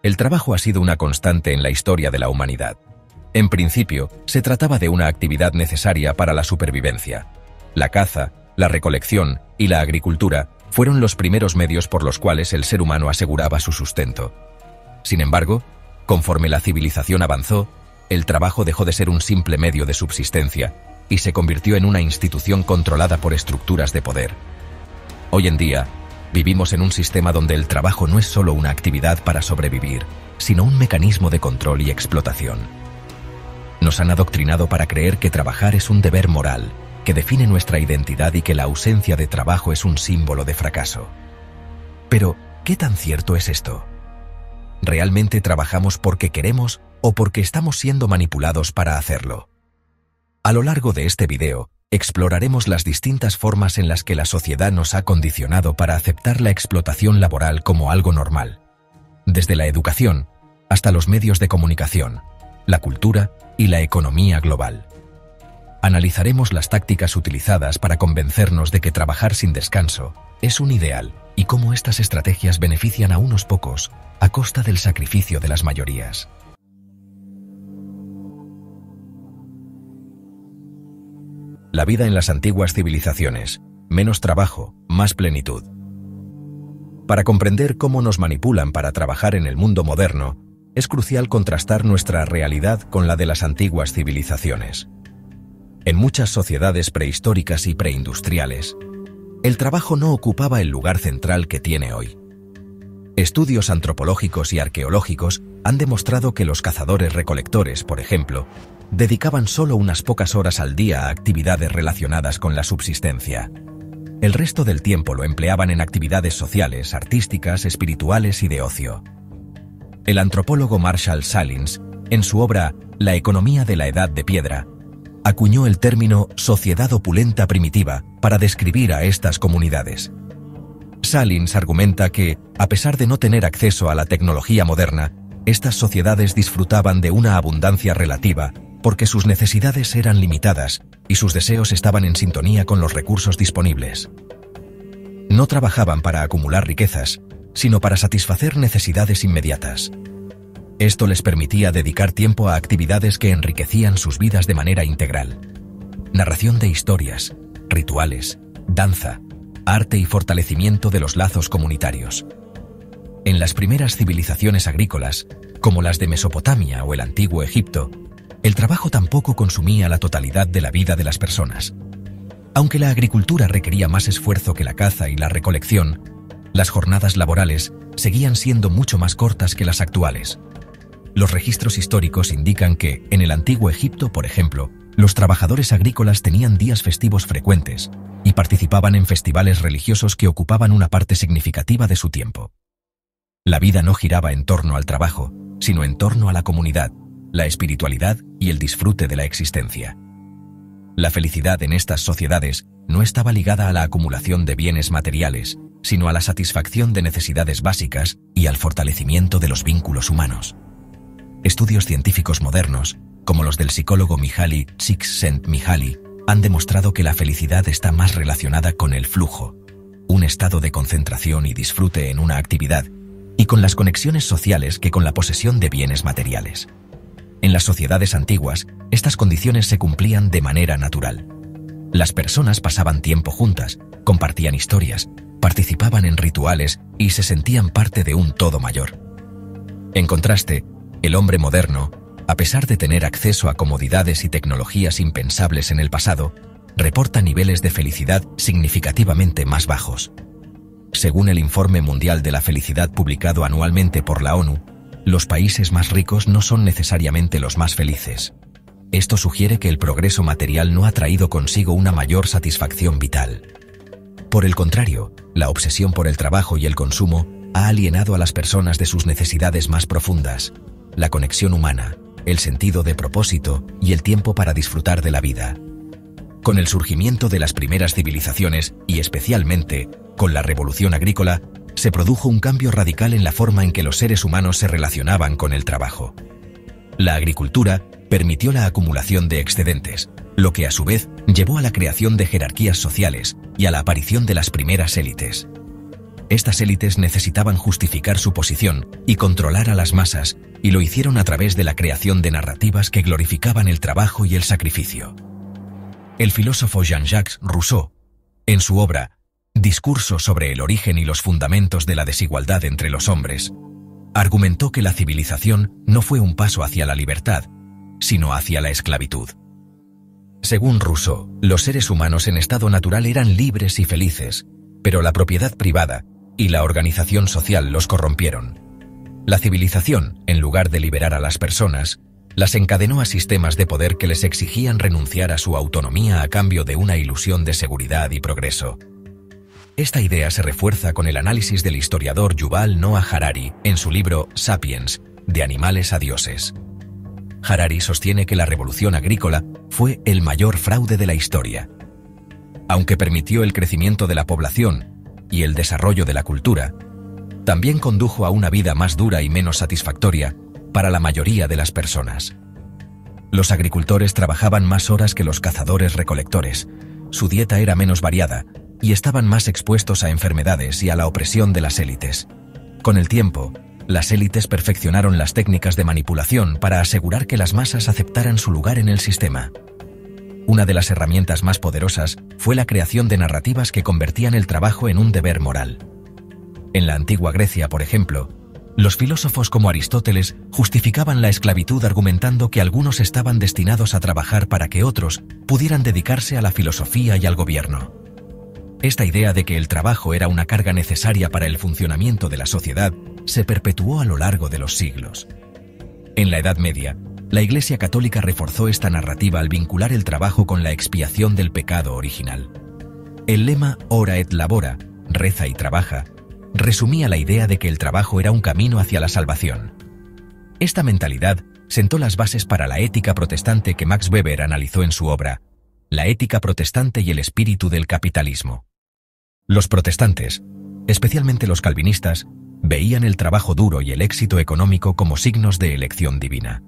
El trabajo ha sido una constante en la historia de la humanidad. En principio, se trataba de una actividad necesaria para la supervivencia. La caza, la recolección y la agricultura fueron los primeros medios por los cuales el ser humano aseguraba su sustento. Sin embargo, conforme la civilización avanzó, el trabajo dejó de ser un simple medio de subsistencia y se convirtió en una institución controlada por estructuras de poder. Hoy en día, vivimos en un sistema donde el trabajo no es solo una actividad para sobrevivir, sino un mecanismo de control y explotación. Nos han adoctrinado para creer que trabajar es un deber moral, que define nuestra identidad y que la ausencia de trabajo es un símbolo de fracaso. Pero, ¿qué tan cierto es esto? ¿Realmente trabajamos porque queremos o porque estamos siendo manipulados para hacerlo? A lo largo de este video, exploraremos las distintas formas en las que la sociedad nos ha condicionado para aceptar la explotación laboral como algo normal. Desde la educación hasta los medios de comunicación, la cultura y la economía global. Analizaremos las tácticas utilizadas para convencernos de que trabajar sin descanso es un ideal y cómo estas estrategias benefician a unos pocos a costa del sacrificio de las mayorías. La vida en las antiguas civilizaciones: menos trabajo, más plenitud. Para comprender cómo nos manipulan para trabajar en el mundo moderno, es crucial contrastar nuestra realidad con la de las antiguas civilizaciones. En muchas sociedades prehistóricas y preindustriales, el trabajo no ocupaba el lugar central que tiene hoy. Estudios antropológicos y arqueológicos han demostrado que los cazadores-recolectores, por ejemplo, dedicaban solo unas pocas horas al día a actividades relacionadas con la subsistencia. El resto del tiempo lo empleaban en actividades sociales, artísticas, espirituales y de ocio. El antropólogo Marshall Sahlins, en su obra La economía de la Edad de Piedra, acuñó el término sociedad opulenta primitiva para describir a estas comunidades. Sahlins argumenta que, a pesar de no tener acceso a la tecnología moderna, estas sociedades disfrutaban de una abundancia relativa porque sus necesidades eran limitadas y sus deseos estaban en sintonía con los recursos disponibles. No trabajaban para acumular riquezas, sino para satisfacer necesidades inmediatas. Esto les permitía dedicar tiempo a actividades que enriquecían sus vidas de manera integral. Narración de historias, rituales, danza, arte y fortalecimiento de los lazos comunitarios. En las primeras civilizaciones agrícolas, como las de Mesopotamia o el antiguo Egipto, el trabajo tampoco consumía la totalidad de la vida de las personas. Aunque la agricultura requería más esfuerzo que la caza y la recolección, las jornadas laborales seguían siendo mucho más cortas que las actuales. Los registros históricos indican que, en el antiguo Egipto, por ejemplo, los trabajadores agrícolas tenían días festivos frecuentes y participaban en festivales religiosos que ocupaban una parte significativa de su tiempo. La vida no giraba en torno al trabajo, sino en torno a la comunidad, la espiritualidad y el disfrute de la existencia. La felicidad en estas sociedades no estaba ligada a la acumulación de bienes materiales, sino a la satisfacción de necesidades básicas y al fortalecimiento de los vínculos humanos. Estudios científicos modernos, como los del psicólogo Mihaly Csikszentmihalyi, han demostrado que la felicidad está más relacionada con el flujo, un estado de concentración y disfrute en una actividad, y con las conexiones sociales que con la posesión de bienes materiales. En las sociedades antiguas, estas condiciones se cumplían de manera natural. Las personas pasaban tiempo juntas, compartían historias, participaban en rituales y se sentían parte de un todo mayor. En contraste, el hombre moderno, a pesar de tener acceso a comodidades y tecnologías impensables en el pasado, reporta niveles de felicidad significativamente más bajos. Según el Informe Mundial de la Felicidad publicado anualmente por la ONU, los países más ricos no son necesariamente los más felices. Esto sugiere que el progreso material no ha traído consigo una mayor satisfacción vital. Por el contrario, la obsesión por el trabajo y el consumo ha alienado a las personas de sus necesidades más profundas, la conexión humana, el sentido de propósito y el tiempo para disfrutar de la vida. Con el surgimiento de las primeras civilizaciones, y especialmente con la revolución agrícola, se produjo un cambio radical en la forma en que los seres humanos se relacionaban con el trabajo. La agricultura permitió la acumulación de excedentes, lo que a su vez llevó a la creación de jerarquías sociales y a la aparición de las primeras élites. Estas élites necesitaban justificar su posición y controlar a las masas, y lo hicieron a través de la creación de narrativas que glorificaban el trabajo y el sacrificio. El filósofo Jean-Jacques Rousseau, en su obra Discurso sobre el origen y los fundamentos de la desigualdad entre los hombres, argumentó que la civilización no fue un paso hacia la libertad, sino hacia la esclavitud. Según Rousseau, los seres humanos en estado natural eran libres y felices, pero la propiedad privada y la organización social los corrompieron. La civilización, en lugar de liberar a las personas, las encadenó a sistemas de poder que les exigían renunciar a su autonomía a cambio de una ilusión de seguridad y progreso. Esta idea se refuerza con el análisis del historiador Yuval Noah Harari en su libro Sapiens, de animales a dioses. Harari sostiene que la revolución agrícola fue el mayor fraude de la historia. Aunque permitió el crecimiento de la población y el desarrollo de la cultura, también condujo a una vida más dura y menos satisfactoria para la mayoría de las personas. Los agricultores trabajaban más horas que los cazadores-recolectores, su dieta era menos variada y estaban más expuestos a enfermedades y a la opresión de las élites. Con el tiempo, las élites perfeccionaron las técnicas de manipulación para asegurar que las masas aceptaran su lugar en el sistema. Una de las herramientas más poderosas fue la creación de narrativas que convertían el trabajo en un deber moral. En la antigua Grecia, por ejemplo, los filósofos como Aristóteles justificaban la esclavitud argumentando que algunos estaban destinados a trabajar para que otros pudieran dedicarse a la filosofía y al gobierno. Esta idea de que el trabajo era una carga necesaria para el funcionamiento de la sociedad se perpetuó a lo largo de los siglos. En la Edad Media, la Iglesia Católica reforzó esta narrativa al vincular el trabajo con la expiación del pecado original. El lema Ora et Labora, reza y trabaja, resumía la idea de que el trabajo era un camino hacia la salvación. Esta mentalidad sentó las bases para la ética protestante que Max Weber analizó en su obra, La ética protestante y el espíritu del capitalismo. Los protestantes, especialmente los calvinistas, veían el trabajo duro y el éxito económico como signos de elección divina.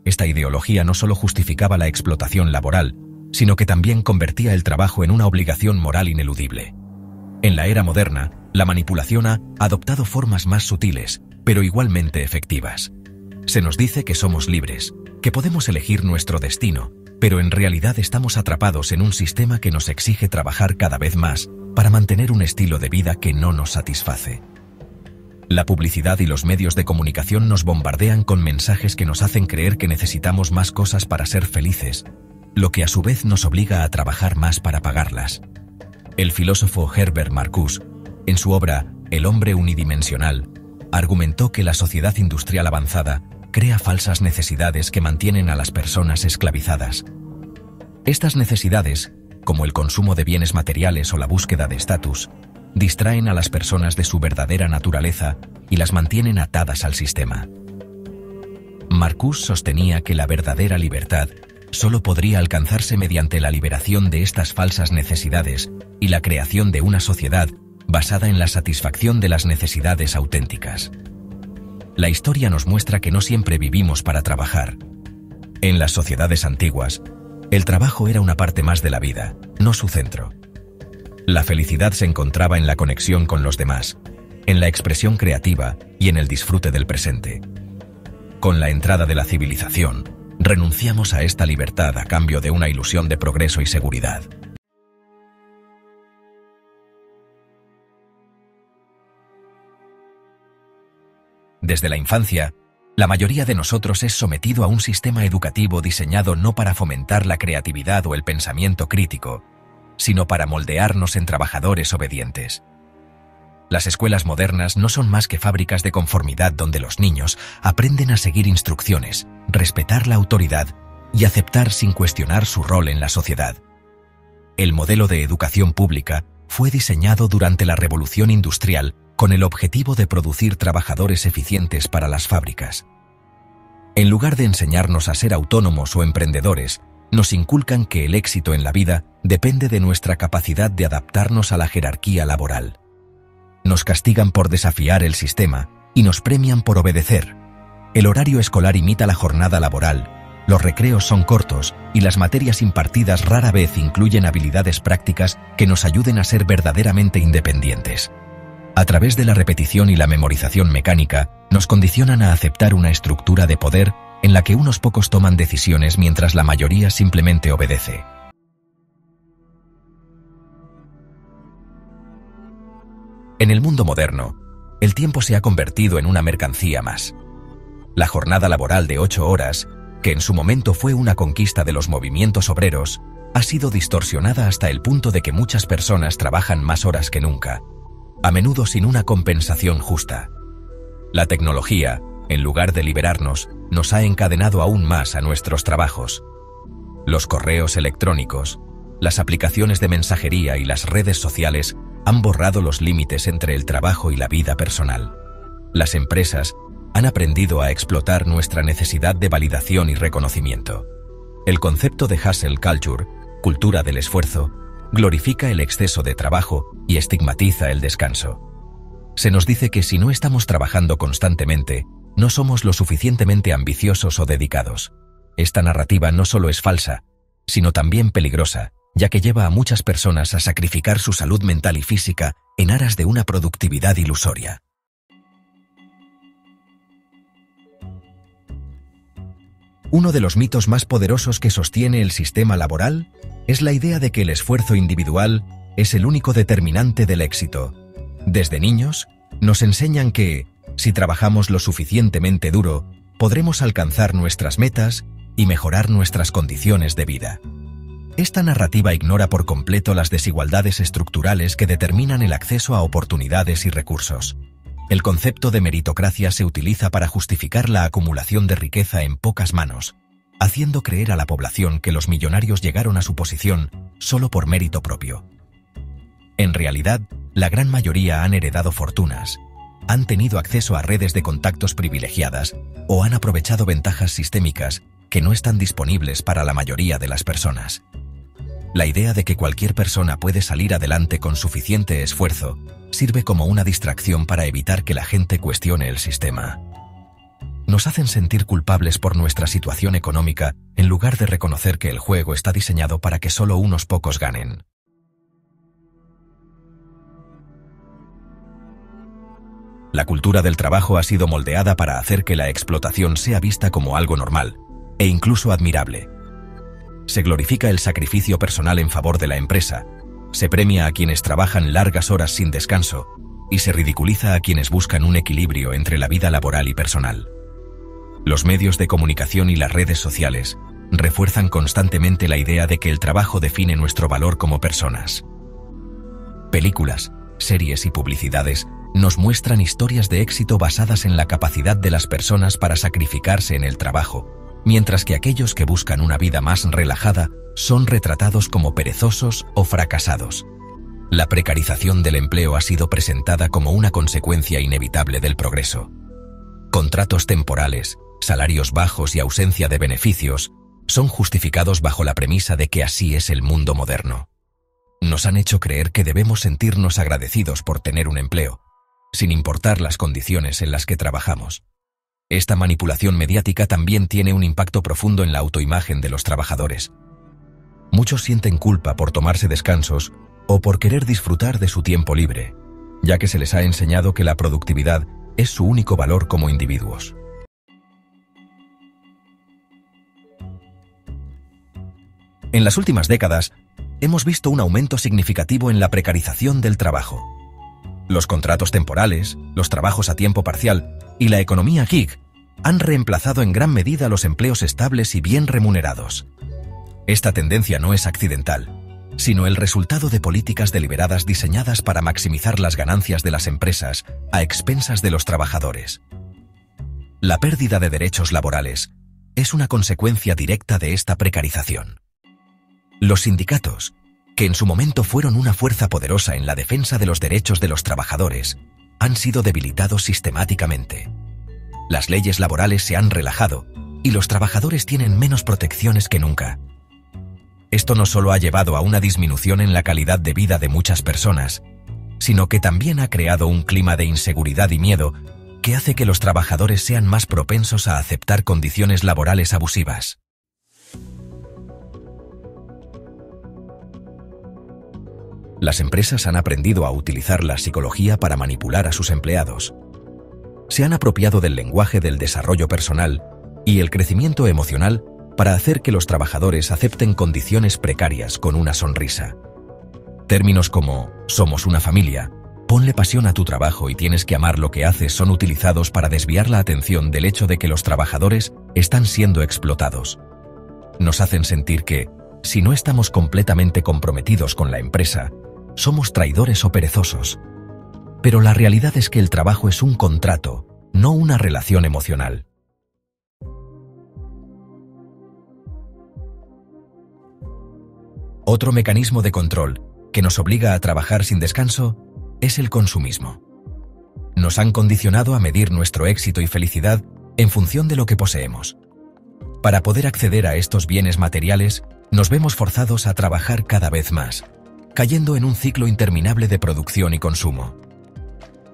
Esta ideología no solo justificaba la explotación laboral, sino que también convertía el trabajo en una obligación moral ineludible. En la era moderna, la manipulación ha adoptado formas más sutiles, pero igualmente efectivas. Se nos dice que somos libres, que podemos elegir nuestro destino, pero en realidad estamos atrapados en un sistema que nos exige trabajar cada vez más para mantener un estilo de vida que no nos satisface. La publicidad y los medios de comunicación nos bombardean con mensajes que nos hacen creer que necesitamos más cosas para ser felices, lo que a su vez nos obliga a trabajar más para pagarlas. El filósofo Herbert Marcuse, en su obra El hombre unidimensional, argumentó que la sociedad industrial avanzada crea falsas necesidades que mantienen a las personas esclavizadas. Estas necesidades, como el consumo de bienes materiales o la búsqueda de estatus, distraen a las personas de su verdadera naturaleza y las mantienen atadas al sistema. Marcuse sostenía que la verdadera libertad solo podría alcanzarse mediante la liberación de estas falsas necesidades y la creación de una sociedad basada en la satisfacción de las necesidades auténticas. La historia nos muestra que no siempre vivimos para trabajar. En las sociedades antiguas, el trabajo era una parte más de la vida, no su centro. La felicidad se encontraba en la conexión con los demás, en la expresión creativa y en el disfrute del presente. Con la entrada de la civilización, renunciamos a esta libertad a cambio de una ilusión de progreso y seguridad. Desde la infancia, la mayoría de nosotros es sometido a un sistema educativo diseñado no para fomentar la creatividad o el pensamiento crítico, sino para moldearnos en trabajadores obedientes. Las escuelas modernas no son más que fábricas de conformidad donde los niños aprenden a seguir instrucciones, respetar la autoridad y aceptar sin cuestionar su rol en la sociedad. El modelo de educación pública fue diseñado durante la Revolución Industrial con el objetivo de producir trabajadores eficientes para las fábricas. En lugar de enseñarnos a ser autónomos o emprendedores, nos inculcan que el éxito en la vida depende de nuestra capacidad de adaptarnos a la jerarquía laboral. Nos castigan por desafiar el sistema y nos premian por obedecer. El horario escolar imita la jornada laboral, los recreos son cortos y las materias impartidas rara vez incluyen habilidades prácticas que nos ayuden a ser verdaderamente independientes. a través de la repetición y la memorización mecánica, nos condicionan a aceptar una estructura de poder en la que unos pocos toman decisiones mientras la mayoría simplemente obedece. En el mundo moderno, el tiempo se ha convertido en una mercancía más. La jornada laboral de 8 horas, que en su momento fue una conquista de los movimientos obreros, ha sido distorsionada hasta el punto de que muchas personas trabajan más horas que nunca, a menudo sin una compensación justa. La tecnología, en lugar de liberarnos, nos ha encadenado aún más a nuestros trabajos. Los correos electrónicos, las aplicaciones de mensajería y las redes sociales han borrado los límites entre el trabajo y la vida personal. Las empresas han aprendido a explotar nuestra necesidad de validación y reconocimiento. El concepto de hustle culture, cultura del esfuerzo, glorifica el exceso de trabajo y estigmatiza el descanso. Se nos dice que si no estamos trabajando constantemente, no somos lo suficientemente ambiciosos o dedicados. Esta narrativa no solo es falsa, sino también peligrosa, ya que lleva a muchas personas a sacrificar su salud mental y física en aras de una productividad ilusoria. Uno de los mitos más poderosos que sostiene el sistema laboral es la idea de que el esfuerzo individual es el único determinante del éxito. Desde niños, nos enseñan que, si trabajamos lo suficientemente duro, podremos alcanzar nuestras metas y mejorar nuestras condiciones de vida. Esta narrativa ignora por completo las desigualdades estructurales que determinan el acceso a oportunidades y recursos. El concepto de meritocracia se utiliza para justificar la acumulación de riqueza en pocas manos, haciendo creer a la población que los millonarios llegaron a su posición solo por mérito propio. En realidad, la gran mayoría han heredado fortunas, han tenido acceso a redes de contactos privilegiadas o han aprovechado ventajas sistémicas que no están disponibles para la mayoría de las personas. La idea de que cualquier persona puede salir adelante con suficiente esfuerzo sirve como una distracción para evitar que la gente cuestione el sistema. Nos hacen sentir culpables por nuestra situación económica en lugar de reconocer que el juego está diseñado para que solo unos pocos ganen. La cultura del trabajo ha sido moldeada para hacer que la explotación sea vista como algo normal, e incluso admirable. Se glorifica el sacrificio personal en favor de la empresa, se premia a quienes trabajan largas horas sin descanso y se ridiculiza a quienes buscan un equilibrio entre la vida laboral y personal. Los medios de comunicación y las redes sociales refuerzan constantemente la idea de que el trabajo define nuestro valor como personas. Películas, series y publicidades nos muestran historias de éxito basadas en la capacidad de las personas para sacrificarse en el trabajo, mientras que aquellos que buscan una vida más relajada son retratados como perezosos o fracasados. La precarización del empleo ha sido presentada como una consecuencia inevitable del progreso. Contratos temporales, salarios bajos y ausencia de beneficios son justificados bajo la premisa de que así es el mundo moderno. Nos han hecho creer que debemos sentirnos agradecidos por tener un empleo, sin importar las condiciones en las que trabajamos. Esta manipulación mediática también tiene un impacto profundo en la autoimagen de los trabajadores. Muchos sienten culpa por tomarse descansos o por querer disfrutar de su tiempo libre, ya que se les ha enseñado que la productividad es su único valor como individuos. En las últimas décadas, hemos visto un aumento significativo en la precarización del trabajo. Los contratos temporales, los trabajos a tiempo parcial y la economía gig han reemplazado en gran medida los empleos estables y bien remunerados. Esta tendencia no es accidental, sino el resultado de políticas deliberadas diseñadas para maximizar las ganancias de las empresas a expensas de los trabajadores. La pérdida de derechos laborales es una consecuencia directa de esta precarización. Los sindicatos, que en su momento fueron una fuerza poderosa en la defensa de los derechos de los trabajadores, han sido debilitados sistemáticamente. Las leyes laborales se han relajado y los trabajadores tienen menos protecciones que nunca. Esto no solo ha llevado a una disminución en la calidad de vida de muchas personas, sino que también ha creado un clima de inseguridad y miedo que hace que los trabajadores sean más propensos a aceptar condiciones laborales abusivas. Las empresas han aprendido a utilizar la psicología para manipular a sus empleados. Se han apropiado del lenguaje del desarrollo personal y el crecimiento emocional para hacer que los trabajadores acepten condiciones precarias con una sonrisa. Términos como «somos una familia», «ponle pasión a tu trabajo y tienes que amar lo que haces» son utilizados para desviar la atención del hecho de que los trabajadores están siendo explotados. Nos hacen sentir que, si no estamos completamente comprometidos con la empresa, somos traidores o perezosos. Pero la realidad es que el trabajo es un contrato, no una relación emocional. Otro mecanismo de control que nos obliga a trabajar sin descanso es el consumismo. Nos han condicionado a medir nuestro éxito y felicidad en función de lo que poseemos. Para poder acceder a estos bienes materiales, nos vemos forzados a trabajar cada vez más, cayendo en un ciclo interminable de producción y consumo.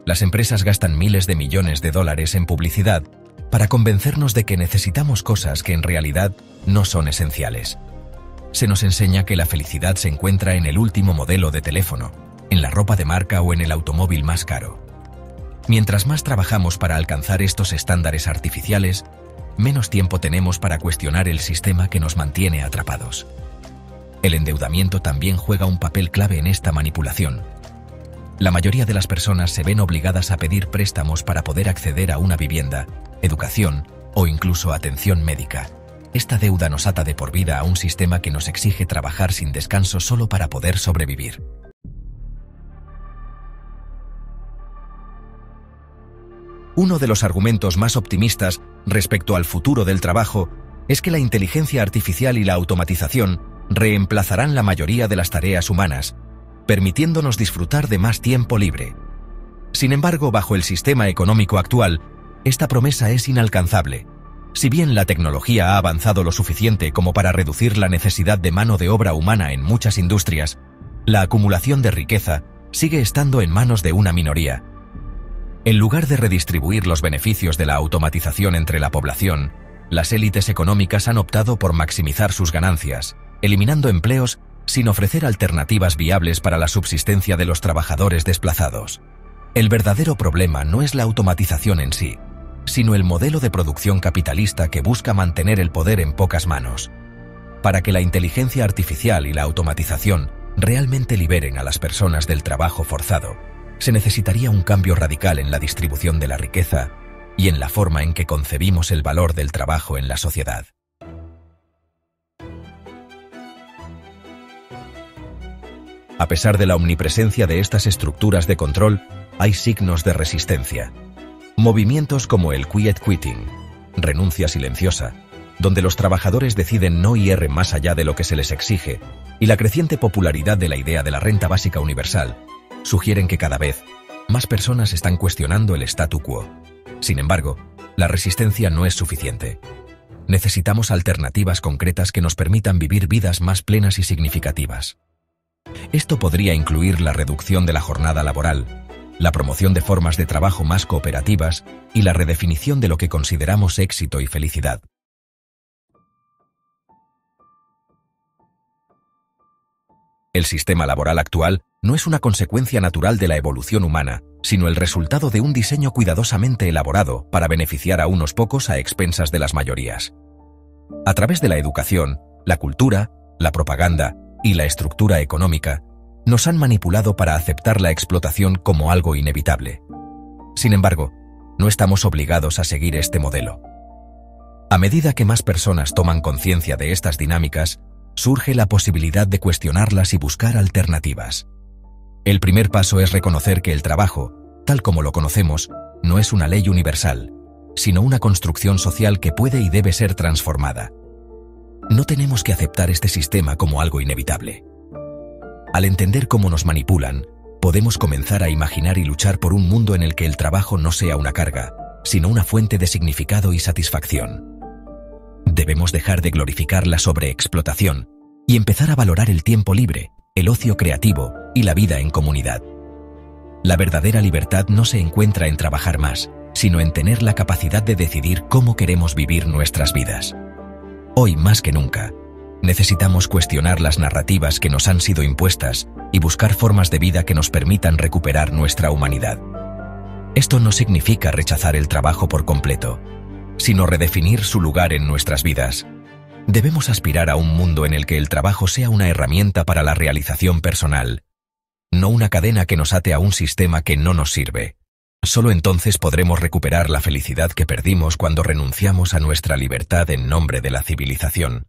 Las empresas gastan miles de millones de dólares en publicidad para convencernos de que necesitamos cosas que en realidad no son esenciales. Se nos enseña que la felicidad se encuentra en el último modelo de teléfono, en la ropa de marca o en el automóvil más caro. Mientras más trabajamos para alcanzar estos estándares artificiales, menos tiempo tenemos para cuestionar el sistema que nos mantiene atrapados. El endeudamiento también juega un papel clave en esta manipulación. La mayoría de las personas se ven obligadas a pedir préstamos para poder acceder a una vivienda, educación o incluso atención médica. Esta deuda nos ata de por vida a un sistema que nos exige trabajar sin descanso solo para poder sobrevivir. Uno de los argumentos más optimistas respecto al futuro del trabajo es que la inteligencia artificial y la automatización reemplazarán la mayoría de las tareas humanas, permitiéndonos disfrutar de más tiempo libre. Sin embargo, bajo el sistema económico actual, esta promesa es inalcanzable. Si bien la tecnología ha avanzado lo suficiente como para reducir la necesidad de mano de obra humana en muchas industrias, la acumulación de riqueza sigue estando en manos de una minoría. En lugar de redistribuir los beneficios de la automatización entre la población, las élites económicas han optado por maximizar sus ganancias, eliminando empleos sin ofrecer alternativas viables para la subsistencia de los trabajadores desplazados. El verdadero problema no es la automatización en sí, sino el modelo de producción capitalista que busca mantener el poder en pocas manos. Para que la inteligencia artificial y la automatización realmente liberen a las personas del trabajo forzado, se necesitaría un cambio radical en la distribución de la riqueza y en la forma en que concebimos el valor del trabajo en la sociedad. A pesar de la omnipresencia de estas estructuras de control, hay signos de resistencia. Movimientos como el quiet quitting, renuncia silenciosa, donde los trabajadores deciden no ir más allá de lo que se les exige, y la creciente popularidad de la idea de la renta básica universal, sugieren que cada vez más personas están cuestionando el statu quo. Sin embargo, la resistencia no es suficiente. Necesitamos alternativas concretas que nos permitan vivir vidas más plenas y significativas. Esto podría incluir la reducción de la jornada laboral, la promoción de formas de trabajo más cooperativas y la redefinición de lo que consideramos éxito y felicidad. El sistema laboral actual no es una consecuencia natural de la evolución humana, sino el resultado de un diseño cuidadosamente elaborado para beneficiar a unos pocos a expensas de las mayorías. A través de la educación, la cultura, la propaganda y la estructura económica, nos han manipulado para aceptar la explotación como algo inevitable. Sin embargo, no estamos obligados a seguir este modelo. A medida que más personas toman conciencia de estas dinámicas, surge la posibilidad de cuestionarlas y buscar alternativas. El primer paso es reconocer que el trabajo, tal como lo conocemos, no es una ley universal, sino una construcción social que puede y debe ser transformada. No tenemos que aceptar este sistema como algo inevitable. Al entender cómo nos manipulan, podemos comenzar a imaginar y luchar por un mundo en el que el trabajo no sea una carga, sino una fuente de significado y satisfacción. Debemos dejar de glorificar la sobreexplotación y empezar a valorar el tiempo libre, el ocio creativo y la vida en comunidad. La verdadera libertad no se encuentra en trabajar más, sino en tener la capacidad de decidir cómo queremos vivir nuestras vidas. Hoy más que nunca, Necesitamos cuestionar las narrativas que nos han sido impuestas y buscar formas de vida que nos permitan recuperar nuestra humanidad. Esto no significa rechazar el trabajo por completo, sino redefinir su lugar en nuestras vidas. Debemos aspirar a un mundo en el que el trabajo sea una herramienta para la realización personal, no una cadena que nos ate a un sistema que no nos sirve. Solo entonces podremos recuperar la felicidad que perdimos cuando renunciamos a nuestra libertad en nombre de la civilización.